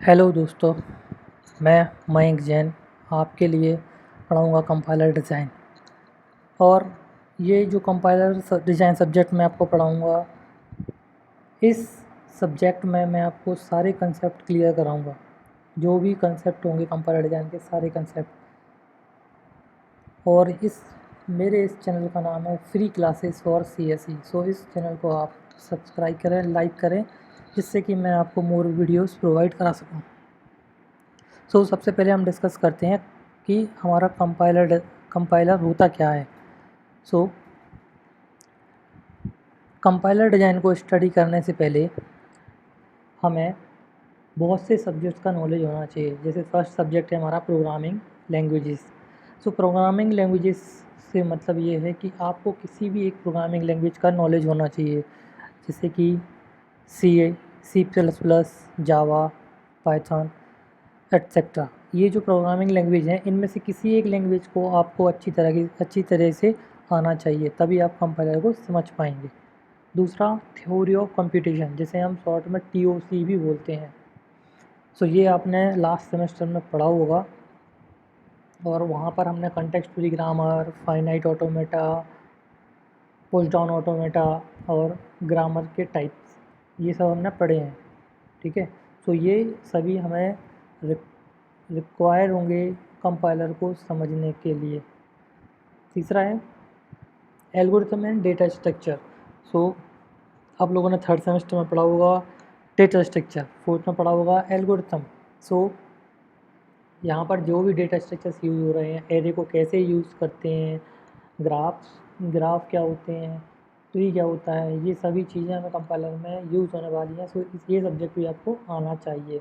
Hello दोस्तों, मैं मयंक जैन आपके लिए पढ़ाऊँगा कंपाइलर डिज़ाइन। और ये जो कंपाइलर डिज़ाइन सब्जेक्ट मैं आपको पढ़ाऊँगा, इस सब्जेक्ट में मैं आपको सारे कंसेप्ट क्लियर कराऊँगा। जो भी कंसेप्ट होंगे कंपाइलर डिज़ाइन के सारे कंसेप्ट। और मेरे इस चैनल का नाम है फ्री क्लासेस फॉर CSE। सो इस चैनल को आप सब्सक्राइब करें, लाइक करें, जिससे कि मैं आपको मोर वीडियोस प्रोवाइड करा सकूँ। सबसे पहले हम डिस्कस करते हैं कि हमारा कंपाइलर होता क्या है। कंपाइलर डिज़ाइन को स्टडी करने से पहले हमें बहुत से सब्जेक्ट्स का नॉलेज होना चाहिए। जैसे फर्स्ट सब्जेक्ट है हमारा प्रोग्रामिंग लैंग्वेजेस। प्रोग्रामिंग लैंग्वेजेस से मतलब ये है कि आपको किसी भी एक प्रोग्रामिंग लैंग्वेज का नॉलेज होना चाहिए, जैसे कि C++, जावा, पाइथन, एट्सेट्रा। ये जो प्रोग्रामिंग लैंग्वेज हैं, इनमें से किसी एक लैंग्वेज को आपको अच्छी तरह से आना चाहिए, तभी आप कंपाइलर को समझ पाएंगे। दूसरा, थ्योरी ऑफ कंप्यूटेशन, जिसे हम शॉर्ट में TOC भी बोलते हैं। ये आपने लास्ट सेमेस्टर में पढ़ा होगा, और वहाँ पर हमने context free grammar, finite automata, push down automata और ग्रामर के टाइप्स, ये सब हमने पढ़े हैं। ठीक है। ये सभी हमें रिक्वायर होंगे कंपाइलर को समझने के लिए। तीसरा है एल्गोरिथम एंड डेटा स्ट्रक्चर। आप लोगों ने थर्ड सेमेस्टर में पढ़ा होगा डेटा स्ट्रक्चर, फोर्थ में पढ़ा होगा एल्गोरिथम। यहाँ पर जो भी डेटा स्ट्रक्चर्स यूज़ हो रहे हैं, एरे को कैसे यूज़ करते हैं, ग्राफ क्या होते हैं, ट्री क्या होता है, ये सभी चीज़ें हमें कंपाइलर में यूज़ होने वाली हैं। ये सब्जेक्ट भी आपको आना चाहिए।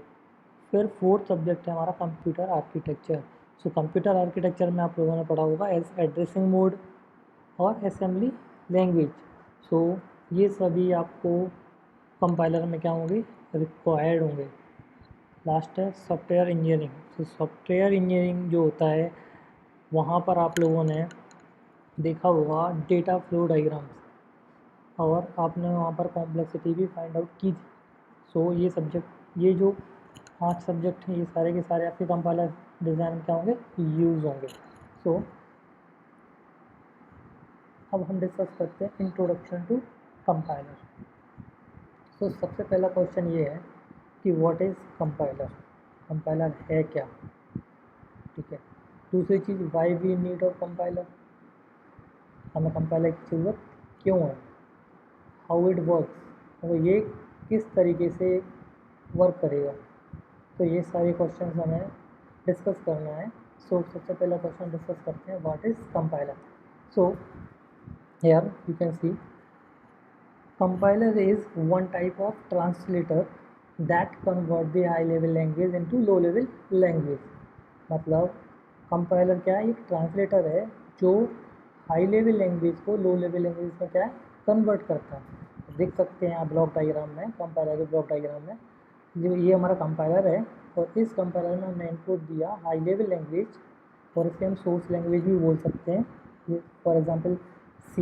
फिर फोर्थ सब्जेक्ट है हमारा कंप्यूटर आर्किटेक्चर। कंप्यूटर आर्किटेक्चर में आप लोगों ने पढ़ा होगा एड्रेसिंग मोड और असेंबली लैंग्वेज। ये सभी आपको कंपाइलर में क्या होंगे, रिक्वायर्ड होंगे। लास्ट है सॉफ्टवेयर इंजीनियरिंग। सॉफ्टवेयर इंजीनियरिंग जो होता है, वहाँ पर आप लोगों ने देखा होगा डेटा फ्लो डायग्राम्स, और आपने वहाँ पर कॉम्प्लेक्सिटी भी फाइंड आउट की थी। ये जो 5 सब्जेक्ट हैं, ये सारे के सारे आपके कंपाइलर डिज़ाइन में क्या होंगे, यूज़ होंगे। अब हम डिस्कस करते हैं इंट्रोडक्शन टू कंपाइलर। सबसे पहला क्वेश्चन ये है कि व्हाट इज़ कंपाइलर, कंपाइलर है क्या। ठीक है। दूसरी चीज़, why we need of compiler, हमें कंपाइलर की ज़रूरत क्यों है। हाउ इट वर्क्स, और ये किस तरीके से वर्क करेगा। ये सारे क्वेश्चन हमें डिस्कस करना है। सबसे पहला क्वेश्चन डिस्कस करते हैं, what is compiler. Here you can see compiler is one type of translator that convert the high level language into low level language। मतलब कंपाइलर क्या है, एक ट्रांसलेटर है जो हाई लेवल लैंग्वेज को लो लेवल लैंग्वेज में क्या है, कन्वर्ट करता है। देख सकते हैं आप ब्लॉक डायग्राम में, कंपाइलर के ब्लॉक डायग्राम में जो ये हमारा कंपाइलर है, और इस कंपाइलर में हमने इनपुट दिया हाई लेवल लैंग्वेज, और इसे हम सोर्स लैंग्वेज भी बोल सकते हैं। ये फॉर एग्जांपल C++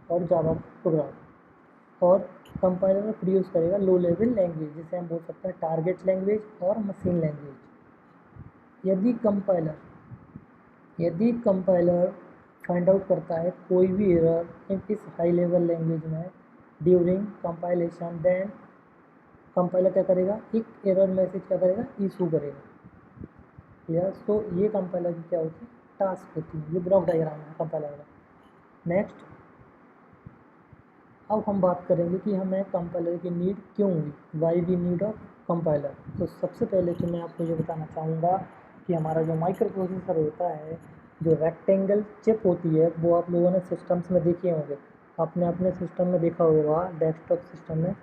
और जावा प्रोग्राम। और कंपाइलर में प्रोड्यूस करेगा लो लेवल लैंग्वेज, जिसे हम बोल सकते हैं टारगेट लैंग्वेज और मशीन लैंग्वेज। यदि कंपाइलर फाइंड आउट करता है कोई भी एरर इन इस हाई लेवल लैंग्वेज में ड्यूरिंग कंपाइलेशन, देन कंपाइलर क्या करेगा, एक एरर मैसेज क्या करेगा, इशू करेगा। ये कंपाइलर की क्या होती है, टास्क होती है। ये ब्लॉक डायग्राम है कंपाइलर का। नेक्स्ट, अब हम बात करेंगे कि हमें कंपाइलर की नीड क्यों हुई, why we need of compiler. सबसे पहले तो मैं आपको ये बताना चाहूँगा कि हमारा जो माइक्रो प्रोसेसर होता है, जो रेक्टेंगल चिप होती है, वो आप लोगों ने सिस्टम्स में देखे होंगे। आपने अपने सिस्टम में देखा होगा, डेस्कटॉप सिस्टम में,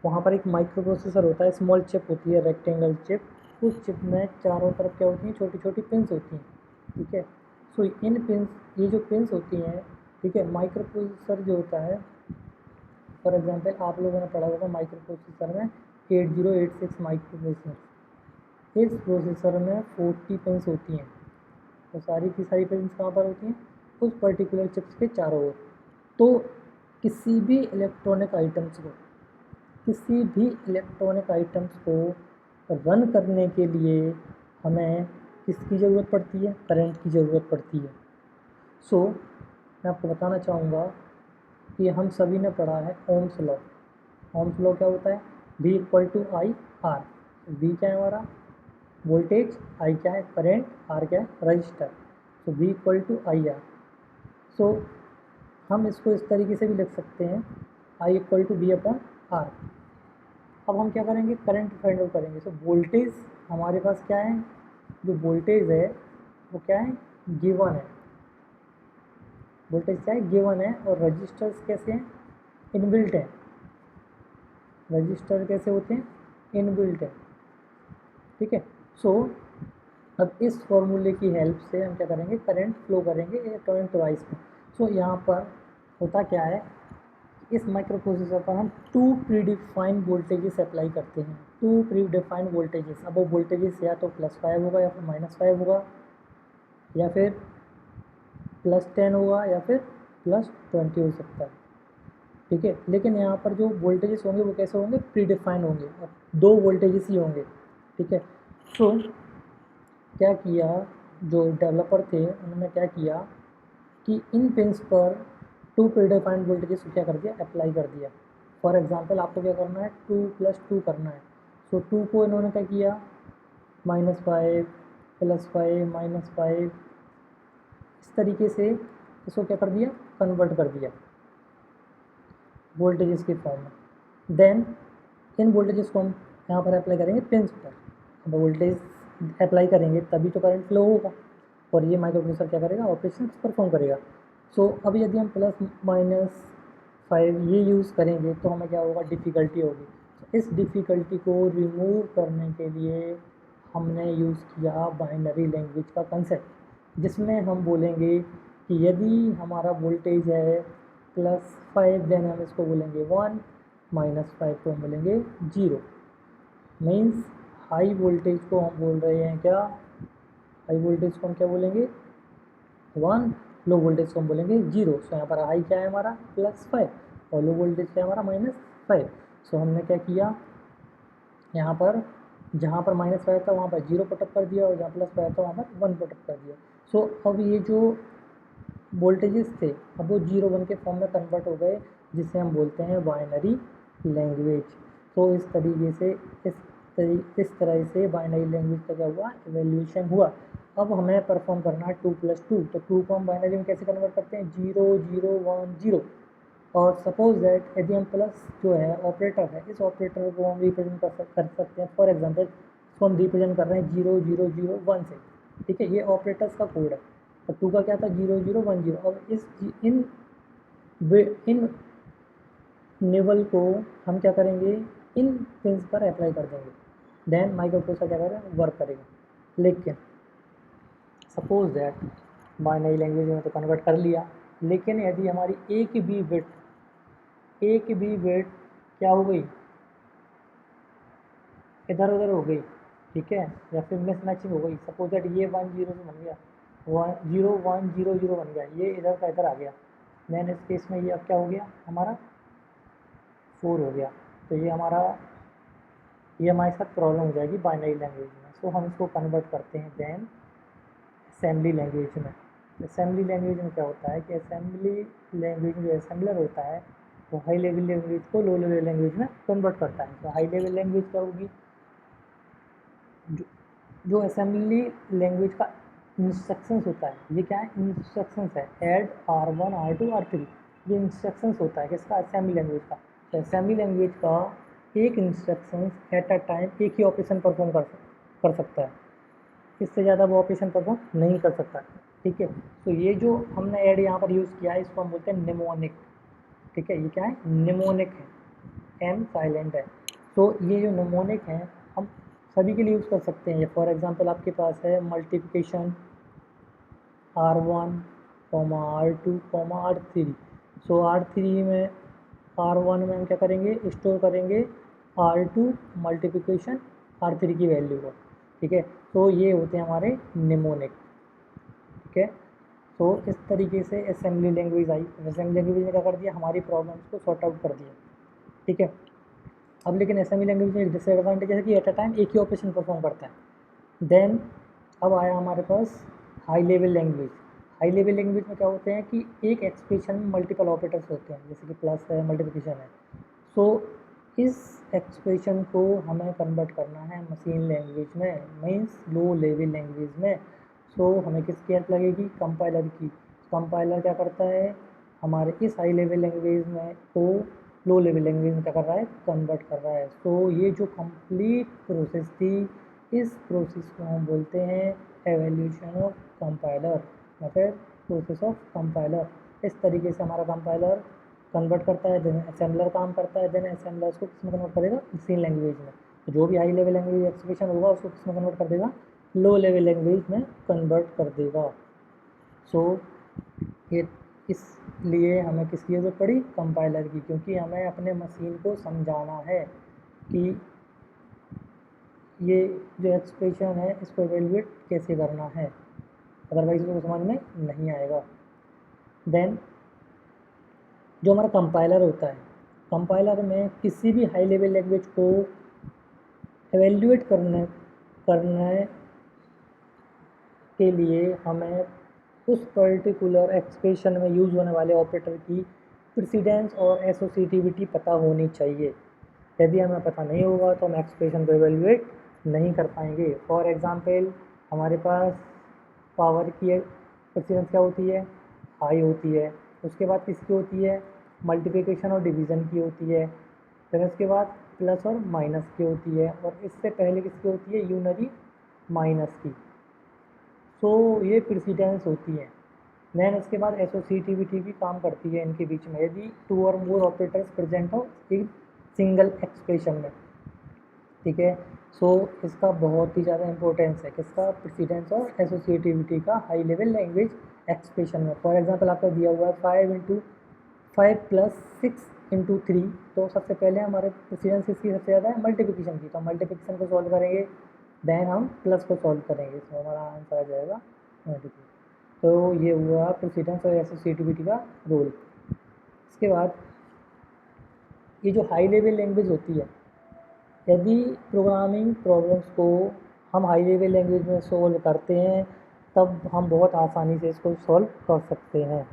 वहाँ पर एक माइक्रो प्रोसेसर होता है, स्मॉल चिप होती है, रेक्टेंगल चिप। उस चिप में चारों तरफ क्या होती हैं, छोटी छोटी पिंस होती हैं। ठीक है। इन पिंस, ये जो पिंस होती हैं, ठीक है, माइक्रो प्रोसेसर जो होता है, फॉर एग्जांपल आप लोगों ने पढ़ा होगा माइक्रो प्रोसेसर में 8086 माइक्रो प्रोसेसर। इस प्रोसेसर में 40 पिंस होती हैं, तो सारी की सारी पिंस कहाँ पर होती हैं, उस पर्टिकुलर चिप्स के चारों ओर। तो किसी भी इलेक्ट्रॉनिक आइटम्स को किसी भी इलेक्ट्रॉनिक आइटम्स को रन करने के लिए हमें किसकी ज़रूरत पड़ती है? करंट की ज़रूरत पड़ती है। सो मैं आपको बताना चाहूँगा कि हम सभी ने पढ़ा है ओम्स लॉ। ओम्स लॉ क्या होता है? V equal to I R. V क्या है हमारा? वोल्टेज, I क्या है? करंट, R क्या है? Register. So V equal to I R. So हम इसको इस तरीके से भी लिख सकते हैं, I equal to V upon R. अब हम क्या करेंगे? करंट फाइंड आउट करेंगे। सो वोल्टेज हमारे पास क्या है? जो वोल्टेज है वो क्या है? गिवन है। वोल्टेज क्या है? गिवन है। और रजिस्टर्स कैसे हैं? इनबिल्ट है। रजिस्टर कैसे होते हैं? इनबिल्ट है। ठीक है। सो अब इस फॉर्मूले की हेल्प से हम क्या करेंगे? करंट फ्लो करेंगे इलेक्ट्रॉनिक डिवाइस में। सो यहाँ पर होता क्या है? इस माइक्रो प्रोसेसर पर हम टू प्रीडिफाइंड वोल्टेजेस अप्लाई करते हैं। To predefined voltages. अब वो वोल्टेजेस या तो +5 होगा या फिर -5 होगा या फिर +10 होगा या फिर +20 हो सकता है। ठीक है। लेकिन यहाँ पर जो वोल्टेजेस होंगे वो कैसे होंगे? प्रीडिफाइंड होंगे और 2 वोल्टेजेस ही होंगे। ठीक है। सो क्या किया जो डेवलपर थे उन्होंने क्या किया कि इन पिंस पर टू प्रीडिफाइंड वोल्टेजेस को क्या कर दिया? अप्लाई कर दिया। फॉर एग्जांपल आपको क्या करना है? 2 + 2 करना है। सो 2 को इन्होंने क्या किया? -5 +5 -5 इस तरीके से इसको क्या कर दिया? कन्वर्ट कर दिया वोल्टेजेस के फॉर्म में। देन इन वोल्टेजेस को हम यहाँ पर अप्लाई करेंगे पिंस पर। अब वोल्टेज अप्लाई करेंगे तभी तो करंट फ्लो होगा और ये माइक्रोप्रोसेसर क्या करेगा? ऑपरेशन परफॉर्म करेगा। सो अब यदि हम +-5 ये यूज़ करेंगे तो हमें क्या होगा? डिफ़िकल्टी होगी। इस डिफ़िकल्टी को रिमूव करने के लिए हमने यूज़ किया बाइनरी लैंग्वेज का कंसेप्ट, जिसमें हम बोलेंगे कि यदि हमारा वोल्टेज है +5 देन हम इसको बोलेंगे 1, -5 को हम बोलेंगे 0। मीन्स हाई वोल्टेज को हम बोल रहे हैं क्या? हाई वोल्टेज को हम क्या बोलेंगे? 1। लो वोल्टेज को हम बोलेंगे 0। सो यहाँ पर हाई क्या है हमारा? +5 और लो वोल्टेज क्या है हमारा? -5। सो हमने क्या किया? यहाँ पर जहाँ पर -5 था वहाँ पर 0 पुटअप कर दिया और जहाँ +5 था वहाँ पर 1 पुटअप कर दिया। सो अब ये जो वोल्टेजेस थे अब वो 0 1 के फॉर्म में कन्वर्ट हो गए, जिसे हम बोलते हैं बाइनरी लैंग्वेज। तो इस तरीके से इस तरह से बाइनरी लैंग्वेज का क्या हुआ? इवैल्यूएशन हुआ। अब हमें परफॉर्म करना है 2 + 2। तो 2 को हम बाइनरी में कैसे कन्वर्ट करते हैं? 0 0 1 0। और सपोज दैट यदि हम प्लस जो है ऑपरेटर है, इस ऑपरेटर को हम रिप्रेजेंट कर सकते हैं। फॉर एग्जांपल इसको हम रिप्रेजेंट कर रहे हैं 0 0 0 1 से। ठीक है। ये ऑपरेटर्स का कोड है। और 2 का क्या था? 0 0 1 0। अब इन निवल को हम क्या करेंगे? इन पिंस पर अप्लाई कर देंगे। देन माइक्रोप्रोसेसर क्या करेगा? वर्क करेगा। लेकिन सपोज दैट बाइनरी लैंग्वेज में तो कन्वर्ट कर लिया, लेकिन यदि हमारी एक भी बिट क्या हो गई? इधर उधर हो गई। ठीक है। या फिर मिसमैचिंग हो गई। सपोज दैट ये 1 0 से बन गया, 0 1 0 0 बन गया, ये इधर का इधर आ गया। देन इस केस में ये अब क्या हो गया हमारा? 4 हो गया। तो ये हमारे साथ प्रॉब्लम हो जाएगी बाइनरी लैंग्वेज में। सो हम इसको कन्वर्ट करते हैं देन असेंबली लैंग्वेज में। असेंबली लैंग्वेज में क्या होता है कि असेंबली लैंग्वेज में जो असेंबलर होता है वो हाई लेवल लैंग्वेज को लो लेवल लैंग्वेज में कन्वर्ट करता है। तो हाई लेवल लैंग्वेज क्या होगी? जो असेंबली लैंग्वेज का इंस्ट्रक्शंस होता है, ये क्या है? इंस्ट्रक्शंस है। ऐड R1 R2 R3, ये इंस्ट्रक्शंस होता है किसका? असेंबली लैंग्वेज का। तो असेंबली लैंग्वेज का एक इंस्ट्रक्शंस एट अ टाइम एक ही ऑपरेशन परफॉर्म कर सकता है। इससे ज़्यादा वो ऑपरेशन परफॉर्म नहीं कर सकता। ठीक है। तो ये जो हमने ऐड यहाँ पर यूज़ किया है इसको हम बोलते हैं निमोनिक। ठीक है। ये क्या है? निमोनिक है। एम साइलेंट है। तो ये जो निमोनिक है हम सभी के लिए यूज़ कर सकते हैं। फॉर एग्जांपल आपके पास है मल्टीप्लिकेशन R1, R2, R3। सो R3 में R1 में हम क्या करेंगे? स्टोर करेंगे R2 मल्टीप्लिकेशन R3 की वैल्यू को। ठीक है। तो ये होते हैं हमारे निमोनिक। ठीक है। तो इस तरीके से assembly language I. Assembly language ने क्या कर दिया? हमारी प्रॉब्लम्स को सॉर्ट आउट कर दिया। ठीक है। अब लेकिन असेंबली लैंग्वेज में एक डिसएडवांटेज है कि एट अ टाइम एक ही ऑपरेशन परफॉर्म करता है। देन अब आया हमारे पास high level language. High level language में क्या होते हैं कि एक एक्सप्रेशन में मल्टीपल ऑपरेटर्स होते हैं, जैसे कि प्लस है, मल्टीप्लिकेशन है। सो इस एक्सप्रेशन को हमें कन्वर्ट करना है मशीन लैंग्वेज में, मीन्स लो लेवल लैंग्वेज में। सो हमें किसकी हेल्प लगेगी? कंपाइलर की। कंपाइलर क्या करता है? हमारे इस हाई लेवल लैंग्वेज में को लो लेवल लैंग्वेज में क्या कर रहा है? कन्वर्ट कर रहा है। सो ये जो कंप्लीट प्रोसेस थी, इस प्रोसेस को हम बोलते हैं एवोल्यूशन ऑफ कंपाइलर या फिर प्रोसेस ऑफ कंपाइलर। इस तरीके से हमारा कंपाइलर कन्वर्ट करता है, देन असेंबलर काम करता है, देन असेंबलर उसको किस में कन्वर्ट करेगा? मशीन लैंग्वेज में। तो जो भी हाई लेवल लैंग्वेज एक्सप्रेशन होगा उसको किस में कन्वर्ट कर देगा? लो लेवल लैंग्वेज में कन्वर्ट कर देगा। सो ये इसलिए हमें किसकी ज़रूरत पड़ी? कंपाइलर की, क्योंकि हमें अपने मशीन को समझाना है कि ये जो एक्सप्रेशन है इसको एवेल्युएट कैसे करना है, अदरवाइज उसको समझ में नहीं आएगा। देन जो हमारा कंपाइलर होता है, कंपाइलर में किसी भी हाई लेवल लैंग्वेज को एवेल्युएट करने के लिए हमें उस पर्टिकुलर एक्सप्रेशन में यूज़ होने वाले ऑपरेटर की प्रेसिडेंस और एसोसिएटिविटी पता होनी चाहिए। यदि हमें पता नहीं होगा तो हम एक्सप्रेशन को एवेल्युएट नहीं कर पाएंगे। फॉर एग्ज़ाम्पल हमारे पास पावर की प्रेसिडेंस क्या होती है? हाई होती है। उसके बाद किसकी होती है? मल्टीप्लिकेशन और डिवीज़न की होती है। फिर उसके बाद प्लस और माइनस की होती है, और इससे पहले किसकी होती है? यूनरी माइनस की। सो ये प्रेसिडेंस होती है। देन उसके बाद एसोसिएटिविटी भी काम करती है इनके बीच में, यदि टू और मोर ऑपरेटर्स प्रेजेंट हो एक सिंगल एक्सप्रेशन में। ठीक है। सो इसका बहुत ही ज़्यादा इंपॉर्टेंस है, किसका? प्रेसिडेंस और एसोसिएटिविटी का हाई लेवल लैंग्वेज एक्सप्रेशन में। फॉर एग्जांपल आपका दिया हुआ है 5 + 6 × 3, तो सबसे पहले हमारे प्रेसिडेंस किसकी सबसे ज़्यादा है? मल्टीप्लिकेशन की। तो हम मल्टीप्लिकेशन को सॉल्व करेंगे, देन हम प्लस को सॉल्व करेंगे, तो हमारा आंसर आ जाएगा मल्टीप्लिकेशन। तो ये हुआ प्रेसिडेंस और एसोसिएटिविटी का रोल। इसके बाद ये जो हाई लेवल लैंग्वेज होती है, यदि प्रोग्रामिंग प्रॉब्लम्स को हम हाई लेवल लैंग्वेज में सॉल्व करते हैं तब हम बहुत आसानी से इसको सॉल्व कर सकते हैं,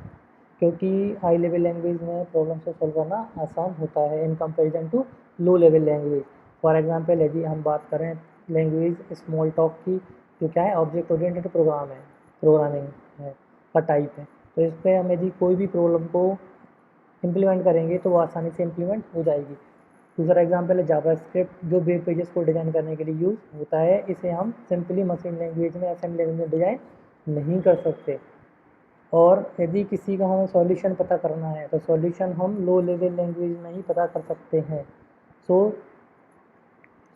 क्योंकि हाई लेवल लैंग्वेज में प्रॉब्लम्स को सॉल्व करना आसान होता है in comparison to low level language. For example यदि हम बात करें लैंग्वेज स्मॉल टॉक की, जो क्या है? ऑब्जेक्ट ओरिएंटेड प्रोग्रामिंग है का टाइप है। तो इस पर हम यदि कोई भी प्रॉब्लम को इम्प्लीमेंट करेंगे तो वो आसानी से इम्प्लीमेंट हो जाएगी। दूसरा एग्जांपल है जावास्क्रिप्ट, जो वेब पेजेस को डिज़ाइन करने के लिए यूज़ होता है। इसे हम सिंपली मशीन लैंग्वेज में, असेंबली लैंग्वेज में डिज़ाइन नहीं कर सकते। और यदि किसी का हमें सॉल्यूशन पता करना है तो सॉल्यूशन हम लो लेवल लैंग्वेज में ही पता कर सकते हैं। सो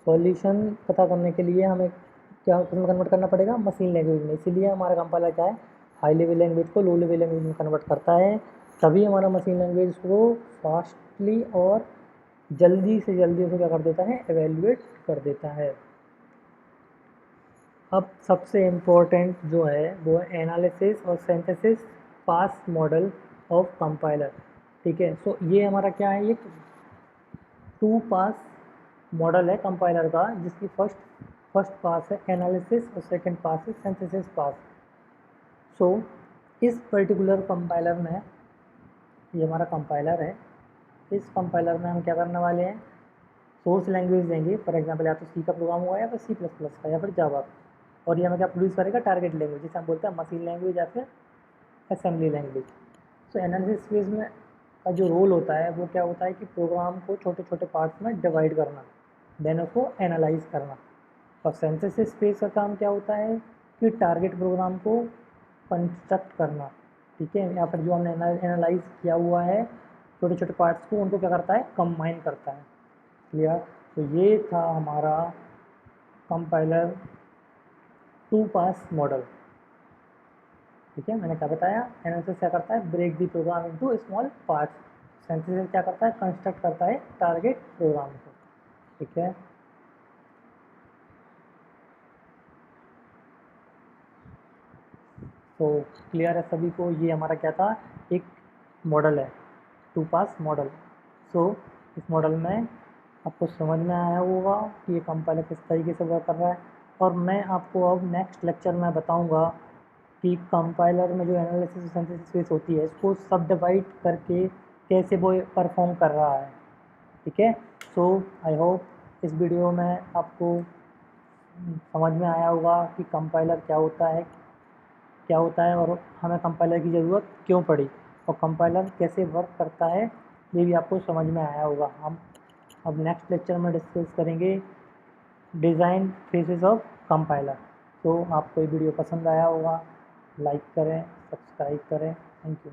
सॉल्यूशन पता करने के लिए हमें क्या किसमें कन्वर्ट करना पड़ेगा? मशीन लैंग्वेज में। इसीलिए हमारा कंपाइलर क्या है? हाई लेवल लैंग्वेज को लो लेवल लैंग्वेज में कन्वर्ट करता है, तभी हमारा मशीन लैंग्वेज को फास्टली और जल्दी से जल्दी उसको क्या कर देता है? एवेल्युएट कर देता है। अब सबसे इम्पोर्टेंट जो है वो है एनालिसिस और synthesis pass model of compiler. ठीक है। सो ये हमारा क्या है? ये 2 पास मॉडल है कंपाइलर का, जिसकी फर्स्ट पास है एनालिसिस और सेकंड पास है सिंथेसिस पास। सो इस पर्टिकुलर कंपाइलर में, ये हमारा कंपाइलर है, इस कंपाइलर में हम क्या करने वाले हैं? सोर्स लैंग्वेज देंगे, फॉर एग्जांपल या तो सी का प्रोग्राम हुआ या फिर C++ का या फिर जावा, और ये हमें क्या प्रोड्यूस करेगा? टारगेट लैंग्वेज, जिसे हम बोलते हैं मशीन लैंग्वेज या फिर असेंबली लैंग्वेज। सो एनालिसिस फेज में का जो रोल होता है वो क्या होता है कि प्रोग्राम को छोटे छोटे पार्ट्स में डिवाइड करना, देन उसको एनालाइज करना। और सिंथेसिस फेज का काम क्या होता है कि टारगेट प्रोग्राम को कंस्ट्रक्ट करना। ठीक है। या फिर जो हमने एनालाइज किया हुआ है छोटे छोटे पार्ट्स को, उनको क्या करता है? कंबाइन करता है। क्लियर? तो ये था हमारा कंपाइलर 2 पास मॉडल। ठीक है। मैंने क्या बताया? एनालिसिस क्या करता है? Break the program into small parts. Synthesis क्या करता है? कंस्ट्रक्ट करता है टारगेट प्रोग्राम को। ठीक है। तो क्लियर है सभी को? ये हमारा क्या था? एक मॉडल है 2 पास मॉडल। सो इस मॉडल में आपको समझ में आया होगा कि ये कंपाइलर किस तरीके से वर्क कर रहा है। और मैं आपको अब नेक्स्ट लेक्चर में बताऊंगा कि कंपाइलर में जो एनालिसिस और सिंथेसिस फेज होती है इसको सब डिवाइड करके कैसे वो परफॉर्म कर रहा है। ठीक है, सो आई होप इस वीडियो में आपको समझ में आया होगा कि कंपाइलर क्या होता है और हमें कंपाइलर की ज़रूरत क्यों पड़ी और कंपाइलर कैसे वर्क करता है ये भी आपको समझ में आया होगा। हम अब नेक्स्ट लेक्चर में डिस्कस करेंगे डिज़ाइन फेजेस ऑफ कंपाइलर। तो आपको ये वीडियो पसंद आया होगा, लाइक करें, सब्सक्राइब करें। Thank you.